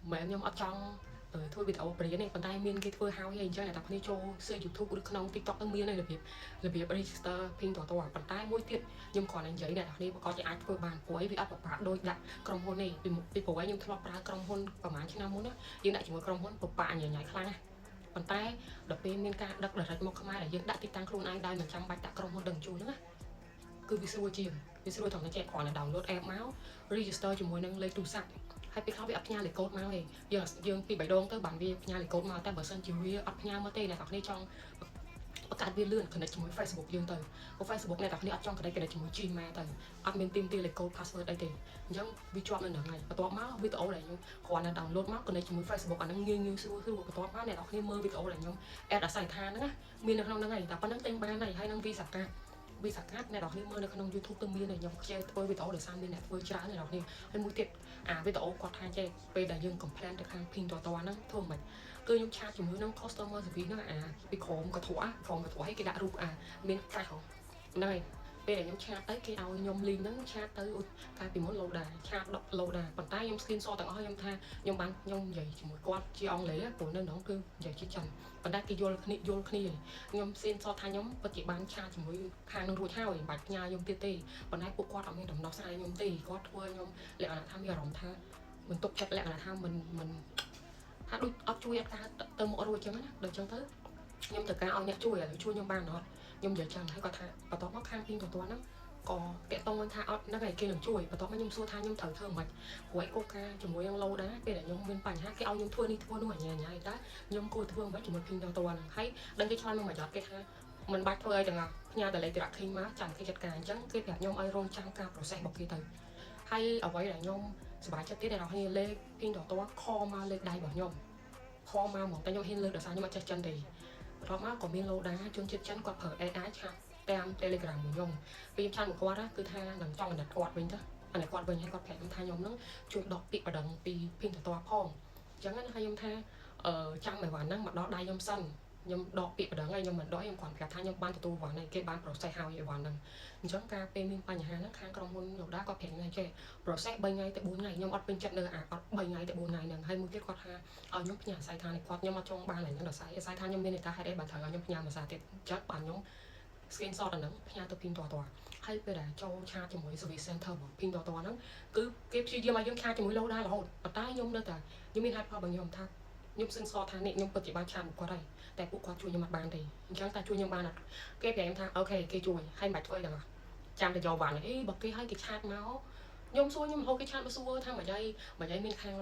mẹ em nhom ở trong thôi bị tàu bể này còn tay miên cái phơi hao hay chơi này tập đi cho xây YouTube được không TikTok tăng miên này là việc register pin tỏ tỏ còn tay môi tiệt nhưng còn anh giấy này đi có chạy ai phơi bàn của ấy bị áp bạc đôi đặt cầm hôn này vì phổ ấy nhưng thọ ra cầm hônประมาณឆ្នាំមុនណាយើងដាក់ជាមួយក្រុមហ៊ុនបបាញញ៉ៃខ្លាំងណាប៉ុន្តែដល់ពេលមានការដឹក direct មកខ្មែរដែលយើងដាក់ទីតាំងខ្លួនឯងដោយមិនចាំបាច់ដាក់ក្រុមហ៊ុនដឹងជូនហ្នឹងណាគឺវាស្រួលជាងវាស្រួលត្រង់តែចេះគ្រាន់តែ download app មក register ជាមួយនឹងលេខទូរស័ព្ទហើយពេលខ្លះវាអត់ផ្ញើលេខកូដមកទេយើងពី3ដងទៅបានវាផ្ញើលេខកូដមកតែបើសិនជាវាអត់ផ្ញើមកទេអ្នកនរគ្នាចង់បង្កើតវាលឿន connect ជាមួយ Facebook យើងទៅព្រោះ Facebook អ្នកនរគ្នាអត់ចង់ connect ជាមួយ Gmail ទៅអត់មានទីមទីលេខកូដ password អីទេអញ្ចឹងវាជាប់នៅហ្នឹងហើយបន្ទាប់មកវីដេអូដែលខ្ញុំគ្រាន់តែ download មក connect ជាមួយ Facebook អាហ្នឹងងាយស្រួលបន្ទាប់មកអ្នកនរគ្នាមើលវីដេអូដែលខ្ញុំ add អាស័យដ្ឋានហ្នឹងណាមាននៅក្នុងហ្នឹងហើយតែប៉ុណ្្នឹងទិញបានហើយនឹងវីសាកាអ្នកនរគ្នាមើលនៅក្នុង YouTube ទៅមានខ្ញុំខ្ជិលធ្វើវីដេអូដោយសារមានអ្នកធ្វើច្រើនអ្នកនរគ្នាហើយមួយទៀតអាវីដេអូគាត់ថាចេះពេលដែលយើង complain ទៅខាង pin តហ្នឹងធ្វើមិនគឺខ្ញុំឆាតជាមួយនឹង customer service ហ្នឹងអាពីក្រុមក៏ធួឲ្យគេដាក់រូបមានកាច់ហ្នឹងហើយពេលដែលខ្ញុំឆាតទៅគេឲ្យខ្ញុំ link ហ្នឹងឆាតទៅកាលពីមុន load ដែរឆាត load ដែរប៉ុន្តែខ្ញុំ screenshot ទាំងអស់ខ្ញុំថាខ្ញុំនិយាយជាមួយគាត់ជាអង់គ្លេសព្រោះនៅក្នុងគឺនិយាយជាចិនប៉ុន្តែគេយល់គ្នាខ្ញុំ screenshot ថាខ្ញុំពិតជាបានឆាតជាមួយខាងនឹងរួចហើយមិនបាច់ផ្ញើខ្ញុំទៀតទេប៉ុន្តែពួកគាត់អត់មានដំណោះស្រាយខ្ញុំទេគាត់ធ្វើខ្ញុំលក្ខណៈថាមានអារម្មណ៍ថាមិនទុកចិត្តលក្ខណៈថាមិនថាដូចអត់ជួយអត់ការទៅមករួចចឹងណាដល់ចឹងទៅខ្ញុំត្រូវការឲ្យអ្នកជួយខ្ញុំបានអត់ខ្ញុំនិយាយចឹងហើយគាត់ថាបន្ទាប់មកខាងពីតហ្នឹងក៏តាក់ទងថាអត់ហ្នឹងឯងគេនឹងជួយបន្ទាប់មកខ្ញុំសួរថាខ្ញុំត្រូវធ្វើមិនព្រោះឯកូការជាមួយនឹងឡូដែរពេលដែលខ្ញុំមានបញ្ហាគេឲ្យខ្ញុំធ្វើនេះធ្វើនោះញ៉ៃតែខ្ញុំគួរធ្វើមិនជាមួយពីតហ្នឹងហើយដឹងគេឆ្លើយមកមួយចត់គេថាមិនបាច់ធ្វើអីទាំងអស់ផ្ញើតែលេខ tracking មកចាំគេចាត់ការអញ្ចឹងគេប្រាប់ខ្ញុំឲ្យរងចាំការ process របស់គេទៅហើយអ្វីដែលខ្ញុំសប្បាយចិត្តទៀតដែលអ្នកលេខពីតខមកលេខដៃរបស់ខ្ញុំខមកហ្មងតែខ្ញុំហ៊ានលើកដោយសារខ្ញុំអត់ចេះចិនទេបន្ទាប់មកក៏មានឡូដាជនជាតិចិនគាត់ប្រើ AI ឆាតតាម Telegram របស់ខ្ញុំពេលខ្ញុំឆាតមកគាត់គឺថានឹងចង់អាណិតគាត់វិញទៅអាណិតគាត់វិញហើយគាត់ប្រាប់ខ្ញុំថាខ្ញុំនឹងជួយដកពាក្យបដិងពីពីតផងអញ្ចឹងណាហើយខ្ញុំថាចាំឲ្យវ៉ាន់ហ្នឹងមកដល់ដៃខ្ញុំសិនខ្ញុំដកពាក្យបដិងហើយខ្ញុំមិនដកខ្ញុំគ្រាន់ប្រាប់ថាខ្ញុំបានទទួលវ៉ាន់ហើយគេបាន process ហើយវ៉ាន់ហ្នឹងអញ្ចឹងការពេលមានបញ្ហាហ្នឹងខាងក្រុមហ៊ុនឡូដាគាត់ប្រាប់ខ្ញុំចេះ process 3ថ្ងៃទៅ4ថ្ងៃខ្ញុំអត់ពេញចិត្តនៅអត់3ថ្ងៃទៅ4ថ្ងៃហ្នឹងហើយមួយទៀតគាត់ថាឲ្យខ្ញុំផ្ញើអាស័យដ្ឋានគាត់ខ្ញុំអត់ចង់បានឡើយហ្នឹងដោយសារអាស័យដ្ឋានខ្ញុំមានតែហេតុអីបានត្រូវឲ្យខ្ញុំផ្ញើភាសាទៀតចឹងបានខ្ញុំ screenshot អាហ្នឹងផ្ញើទៅពីតហើយពេលដែលចូលឆាតជាមួយ service center របស់ពីតហ្នឹងគឺគេព្យាយាមឲ្យយើងឆាតជាមួយ load ដែររហូតប៉ុន្តែខ្ញុំនៅតែខ្ញុំមានហេតុផលរបស់ខ្ញុំថាខ្ញុំ screenshot ថានេះខ្ញុំពិតជាបានឆាតមកគាត់ហើយតែពួកគាត់ជួយខ្ញុំអត់បានទេអញ្ចឹងតែជួយខ្ញុំបានអត់គេប្រាប់ខ្ញុំថាអូខេគេជួយហើយមិនបាច់ធ្វើអីទាំងអស់ចាំតែយកវ៉ាន់អីបើគេឲ្យគេឆាតមកខ្ញុំសួរខ្ញុំរហូតគេឆាតមកសួរថាមិនអីមានខាង